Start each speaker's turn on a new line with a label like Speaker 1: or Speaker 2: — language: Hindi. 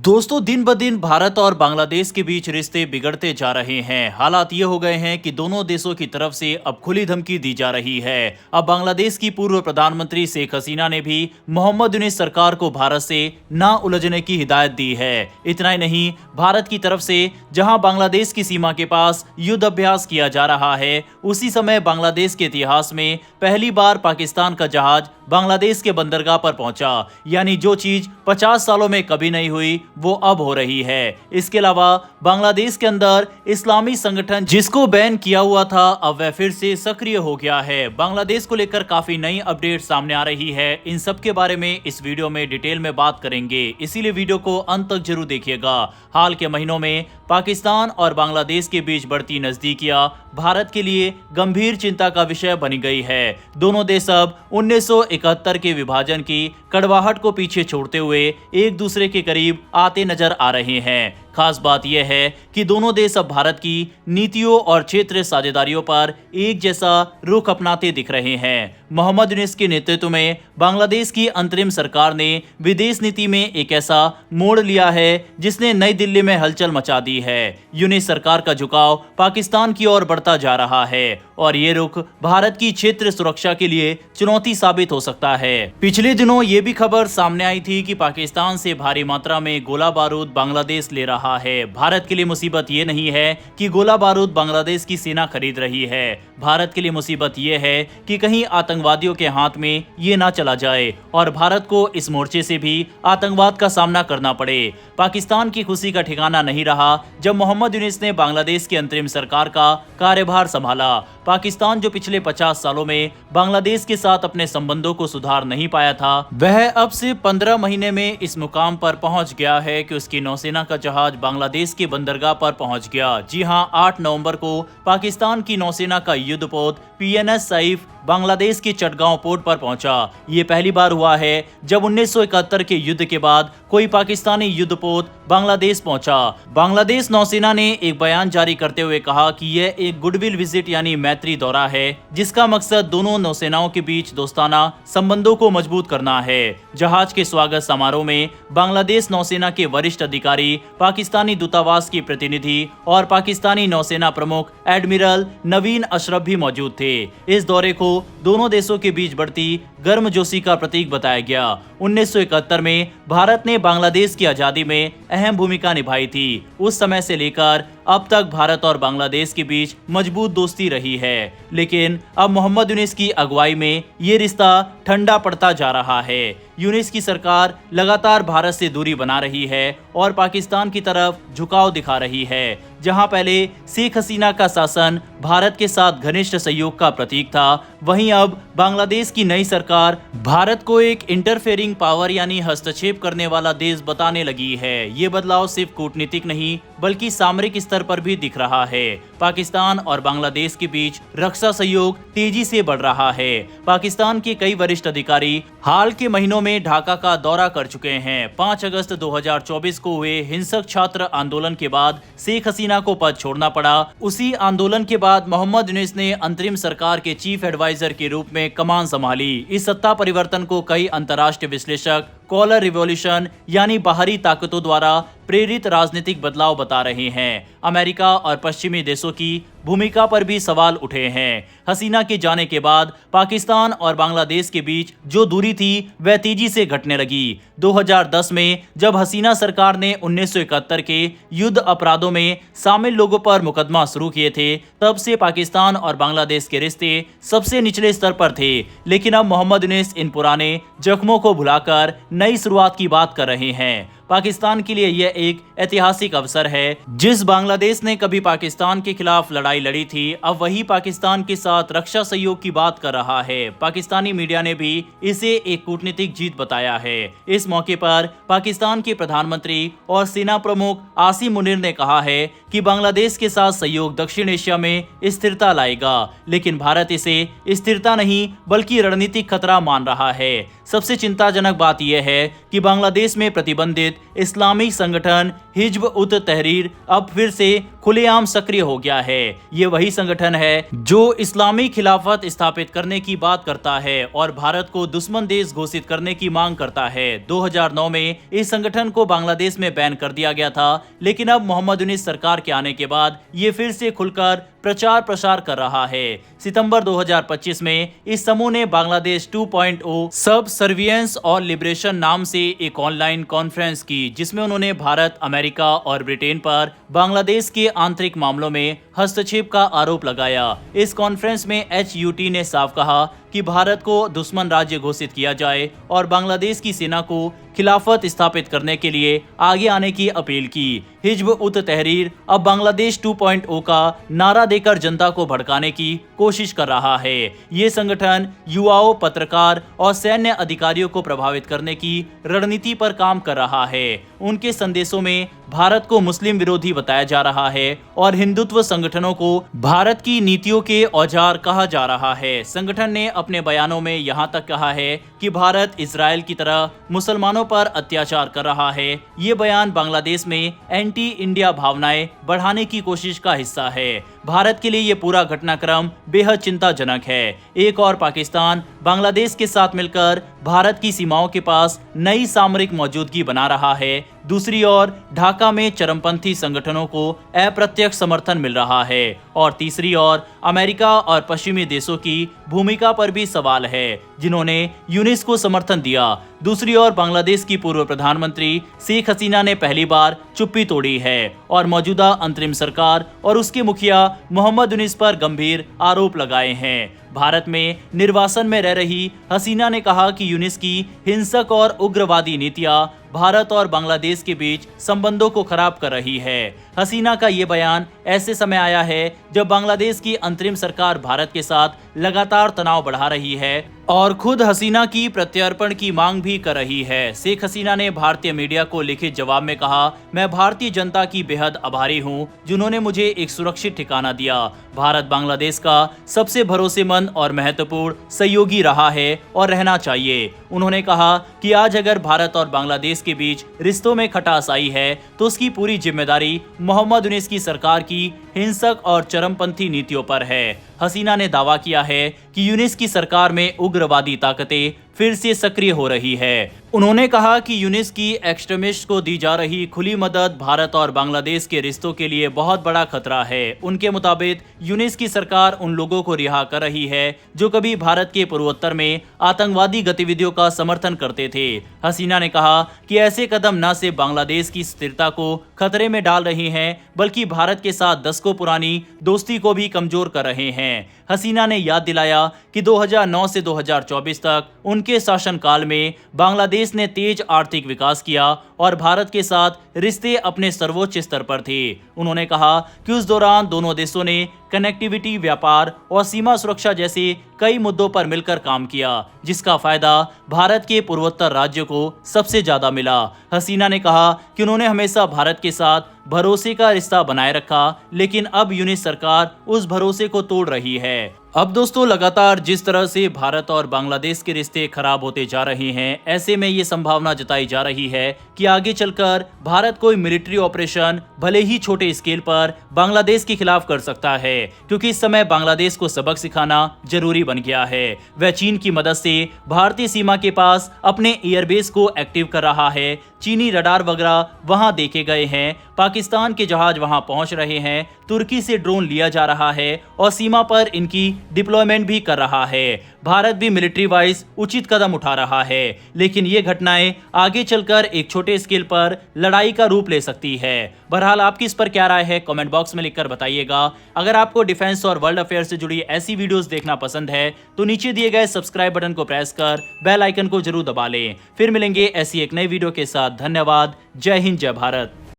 Speaker 1: दोस्तों, दिन ब दिन भारत और बांग्लादेश के बीच रिश्ते बिगड़ते जा रहे हैं। हालात ये हो गए हैं कि दोनों देशों की तरफ से अब खुली धमकी दी जा रही है। अब बांग्लादेश की पूर्व प्रधानमंत्री शेख हसीना ने भी मोहम्मद यूनुस सरकार को भारत से ना उलझने की हिदायत दी है। इतना ही नहीं, भारत की तरफ से जहां बांग्लादेश की सीमा के पास युद्ध अभ्यास किया जा रहा है, उसी समय बांग्लादेश के इतिहास में पहली बार पाकिस्तान का जहाज बांग्लादेश के बंदरगाह पर पहुंचा। यानी जो चीज 50 सालों में कभी नहीं हुई वो अब हो रही है। इसके अलावा बांग्लादेश के अंदर इस्लामी संगठन जिसको बैन किया हुआ था, अब वह फिर से सक्रिय हो गया है। बांग्लादेश को लेकर काफी नई अपडेट सामने आ रही है। इन सब के बारे में इस वीडियो में डिटेल में बात करेंगे, इसीलिए वीडियो को अंत तक जरूर देखिएगा। हाल के महीनों में पाकिस्तान और बांग्लादेश के बीच बढ़ती नजदीकियां भारत के लिए गंभीर चिंता का विषय बनी गई है। दोनों देश अब 1971 के विभाजन की कड़वाहट को पीछे छोड़ते हुए एक दूसरे के करीब आते नजर आ रहे हैं। खास बात यह है कि दोनों देश अब भारत की नीतियों और क्षेत्रीय साझेदारियों पर एक जैसा रुख अपनाते दिख रहे हैं। मोहम्मद यूनुस के नेतृत्व में बांग्लादेश की अंतरिम सरकार ने विदेश नीति में एक ऐसा मोड़ लिया है जिसने नई दिल्ली में हलचल मचा दी है। यूनुस सरकार का झुकाव पाकिस्तान की ओर बढ़ता जा रहा है और ये रुख भारत की क्षेत्रीय सुरक्षा के लिए चुनौती साबित हो सकता है। पिछले दिनों ये भी खबर सामने आई थी कि पाकिस्तान से भारी मात्रा में गोला बारूद बांग्लादेश ले रहा है। भारत के लिए मुसीबत ये नहीं है कि गोला बारूद बांग्लादेश की सेना खरीद रही है। भारत के लिए मुसीबत ये है कि कहीं आतंकवादियों के हाथ में ये ना चला जाए और भारत को इस मोर्चे से भी आतंकवाद का सामना करना पड़े। पाकिस्तान की खुशी का ठिकाना नहीं रहा जब मोहम्मद यूनुस ने बांग्लादेश की अंतरिम सरकार का कार्यभार संभाला। पाकिस्तान जो पिछले 50 सालों में बांग्लादेश के साथ अपने संबंधों को सुधार नहीं पाया था, वह अब से 15 महीने में इस मुकाम पर पहुंच गया है कि उसकी नौसेना का जहाज बांग्लादेश के बंदरगाह पर पहुंच गया। जी हां, 8 नवंबर को पाकिस्तान की नौसेना का युद्धपोत PNS सईफ बांग्लादेश के चटगांव पोर्ट पर पहुंचा। ये पहली बार हुआ है जब 1971 के युद्ध के बाद कोई पाकिस्तानी युद्धपोत बांग्लादेश पहुंचा। बांग्लादेश नौसेना ने एक बयान जारी करते हुए कहा कि यह एक गुडविल विजिट यानी मैत्री दौरा है जिसका मकसद दोनों नौसेनाओं के बीच दोस्ताना संबंधों को मजबूत करना है। जहाज के स्वागत समारोह में बांग्लादेश नौसेना के वरिष्ठ अधिकारी, पाकिस्तानी दूतावास के प्रतिनिधि और पाकिस्तानी नौसेना प्रमुख एडमिरल नवीन अशरफ भी मौजूद थे। इस दौरे को दोनों देशों के बीच बढ़ती गर्मजोशी का प्रतीक बताया गया। 1971 में भारत ने बांग्लादेश की आजादी में अहम भूमिका निभाई थी। उस समय से लेकर अब तक भारत और बांग्लादेश के बीच मजबूत दोस्ती रही है, लेकिन अब मोहम्मद यूनुस की अगुवाई में ये रिश्ता ठंडा पड़ता जा रहा है। यूनुस की सरकार लगातार भारत से दूरी बना रही है और पाकिस्तान की तरफ झुकाव दिखा रही है। जहां पहले शेख हसीना का शासन भारत के साथ घनिष्ठ सहयोग का प्रतीक था, वहीं अब बांग्लादेश की नई सरकार भारत को एक इंटरफेयरिंग पावर यानी हस्तक्षेप करने वाला देश बताने लगी है। ये बदलाव सिर्फ कूटनीतिक नहीं बल्कि सामरिक स्तर पर भी दिख रहा है। पाकिस्तान और बांग्लादेश के बीच रक्षा सहयोग तेजी से बढ़ रहा है। पाकिस्तान के कई वरिष्ठ अधिकारी हाल के महीनों में ढाका का दौरा कर चुके हैं। 5 अगस्त 2024 को हुए हिंसक छात्र आंदोलन के बाद शेख हसीना को पद छोड़ना पड़ा। उसी आंदोलन के बाद मोहम्मद यूनुस ने अंतरिम सरकार के चीफ एडवाइजर के रूप में कमान संभाली। इस सत्ता परिवर्तन को कई अंतर्राष्ट्रीय विश्लेषक कॉलर रिवॉल्यूशन यानी बाहरी ताकतों द्वारा प्रेरित राजनीतिक बदलाव बता रहे हैं। अमेरिका और पश्चिमी देशों की भूमिका पर भी सवाल उठे हैं। हसीना के जाने के बाद पाकिस्तान और बांग्लादेश के बीच जो दूरी थी वह तेजी से घटने लगी। 2010 में जब हसीना सरकार ने 1971 के युद्ध अपराधों में शामिल लोगों पर मुकदमा शुरू किए थे, तब से पाकिस्तान और बांग्लादेश के रिश्ते सबसे निचले स्तर पर थे। लेकिन अब मोहम्मद यूनुस इन पुराने जख्मों को भुलाकर नई शुरुआत की बात कर रहे हैं। पाकिस्तान के लिए यह एक ऐतिहासिक अवसर है। जिस बांग्लादेश ने कभी पाकिस्तान के खिलाफ लड़ाई लड़ी थी, अब वही पाकिस्तान के साथ रक्षा सहयोग की बात कर रहा है। पाकिस्तानी मीडिया ने भी इसे एक कूटनीतिक जीत बताया है। इस मौके पर पाकिस्तान के प्रधानमंत्री और सेना प्रमुख आसिम मुनीर ने कहा है कि बांग्लादेश के साथ सहयोग दक्षिण एशिया में स्थिरता लाएगा, लेकिन भारत इसे स्थिरता नहीं बल्कि रणनीतिक खतरा मान रहा है। सबसे चिंताजनक बात यह है कि बांग्लादेश में प्रतिबंधित घोषित इस्लामी संगठन हिज्ब उत तहरीर अब फिर से खुलेआम सक्रिय हो गया है। ये वही संगठन है जो इस्लामी खिलाफत स्थापित करने की बात करता है और भारत को दुश्मन देश घोषित करने की मांग करता है। 2009 में इस संगठन को बांग्लादेश में बैन कर दिया गया था, लेकिन अब मोहम्मद यूनिस सरकार के आने के बाद ये फिर से खुलकर प्रचार प्रसार कर रहा है। सितंबर 2025 में इस समूह ने बांग्लादेश 2.0 सब सर्वियंस और लिबरेशन नाम से एक ऑनलाइन कॉन्फ्रेंस की, जिसमें उन्होंने भारत, अमेरिका और ब्रिटेन पर बांग्लादेश के आंतरिक मामलों में हस्तक्षेप का आरोप लगाया। इस कॉन्फ्रेंस में HUT ने साफ कहा कि भारत को दुश्मन राज्य घोषित किया जाए और बांग्लादेश की सेना को खिलाफत स्थापित करने के लिए आगे आने की अपील की। हिज्ब उत तहरीर अब बांग्लादेश 2.0 का नारा देकर जनता को भड़काने की कोशिश कर रहा है। ये संगठन युवाओं, पत्रकार और सैन्य अधिकारियों को प्रभावित करने की रणनीति पर काम कर रहा है। उनके संदेशों में भारत को मुस्लिम विरोधी बताया जा रहा है और हिंदुत्व संगठनों को भारत की नीतियों के औजार कहा जा रहा है। संगठन ने अपने बयानों में यहाँ तक कहा है कि भारत इजराइल की तरह मुसलमानों पर अत्याचार कर रहा है। ये बयान बांग्लादेश में एंटी इंडिया भावनाएं बढ़ाने की कोशिश का हिस्सा है। भारत के लिए ये पूरा घटनाक्रम बेहद चिंताजनक है। एक और पाकिस्तान बांग्लादेश के साथ मिलकर भारत की सीमाओं के पास नई सामरिक मौजूदगी बना रहा है। दूसरी ओर ढाका में चरमपंथी संगठनों को अप्रत्यक्ष समर्थन मिल रहा है और तीसरी ओर अमेरिका और पश्चिमी देशों की भूमिका पर भी सवाल है, जिन्होंने यूनिस को समर्थन दिया। दूसरी ओर बांग्लादेश की पूर्व प्रधानमंत्री शेख हसीना ने पहली बार चुप्पी तोड़ी है और मौजूदा अंतरिम सरकार और उसके मुखिया मोहम्मद यूनिस पर गंभीर आरोप लगाए हैं। भारत में निर्वासन में रह रही हसीना ने कहा कि यूनिस की हिंसक और उग्रवादी नीतियां भारत और बांग्लादेश के बीच संबंधों को खराब कर रही है। हसीना का ये बयान ऐसे समय आया है जब बांग्लादेश की अंतरिम सरकार भारत के साथ लगातार तनाव बढ़ा रही है और खुद हसीना की प्रत्यर्पण की मांग भी कर रही है। शेख हसीना ने भारतीय मीडिया को लिखित जवाब में कहा, मैं भारतीय जनता की बेहद आभारी हूं, जिन्होंने मुझे एक सुरक्षित ठिकाना दिया। भारत बांग्लादेश का सबसे भरोसेमंद और महत्वपूर्ण सहयोगी रहा है और रहना चाहिए। उन्होंने कहा कि आज अगर भारत और बांग्लादेश के बीच रिश्तों में खटास आई है तो उसकी पूरी जिम्मेदारी मोहम्मद यूनिस की सरकार की हिंसक और चरमपंथी नीतियों पर है। हसीना ने दावा किया है कि यूनिस की सरकार में उग्रवादी ताकतें फिर से सक्रिय हो रही है। उन्होंने कहा कि यूनिस की एक्सट्रीमिस्ट को दी जा रही खुली मदद भारत और बांग्लादेश के रिश्तों के लिए बहुत बड़ा खतरा है। उनके मुताबिक यूनिस की सरकार उन लोगों को रिहा कर रही है जो कभी भारत के पूर्वोत्तर में आतंकवादी गतिविधियों का समर्थन करते थे। हसीना ने कहा कि ऐसे कदम न सिर्फ बांग्लादेश की स्थिरता को खतरे में डाल रहे हैं, बल्कि भारत के साथ दशकों पुरानी दोस्ती को भी कमजोर कर रहे हैं। हसीना ने याद दिलाया कि 2009 से 2024 तक उनके शासनकाल में बांग्लादेश ने तेज आर्थिक विकास किया और भारत के साथ रिश्ते अपने सर्वोच्च स्तर पर थे। उन्होंने कहा कि उस दौरान दोनों देशों ने कनेक्टिविटी, व्यापार और सीमा सुरक्षा जैसे कई मुद्दों पर मिलकर काम किया, जिसका फायदा भारत के पूर्वोत्तर राज्यों को सबसे ज्यादा मिला। हसीना ने कहा कि उन्होंने हमेशा भारत के साथ भरोसे का रिश्ता बनाए रखा, लेकिन अब यूनिस सरकार उस भरोसे को तोड़ रही है। अब दोस्तों, लगातार जिस तरह से भारत और बांग्लादेश के रिश्ते खराब होते जा रहे हैं, ऐसे में ये संभावना जताई जा रही है कि आगे चलकर भारत कोई मिलिट्री ऑपरेशन भले ही छोटे स्केल पर बांग्लादेश के खिलाफ कर सकता है, क्योंकि इस समय बांग्लादेश को सबक सिखाना जरूरी बन गया है। वह चीन की मदद से भारतीय सीमा के पास अपने एयरबेस को एक्टिव कर रहा है। चीनी रडार वगैरह वहां देखे गए हैं, पाकिस्तान के जहाज वहां पहुंच रहे हैं, तुर्की से ड्रोन लिया जा रहा है और सीमा पर इनकी डिप्लॉयमेंट भी कर रहा है। भारत भी मिलिट्री वाइज उचित कदम उठा रहा है, लेकिन ये घटनाएं आगे चलकर एक छोटे स्केल पर लड़ाई का रूप ले सकती है। बहरहाल आपकी इस पर क्या राय है, कमेंट बॉक्स में लिखकर बताइएगा। अगर आपको डिफेंस और वर्ल्ड अफेयर से जुड़ी ऐसी वीडियोस देखना पसंद है तो नीचे दिए गए सब्सक्राइब बटन को प्रेस कर बेल आइकन को जरूर दबा लें। फिर मिलेंगे ऐसी एक नई वीडियो के साथ। धन्यवाद। जय हिंद, जय भारत।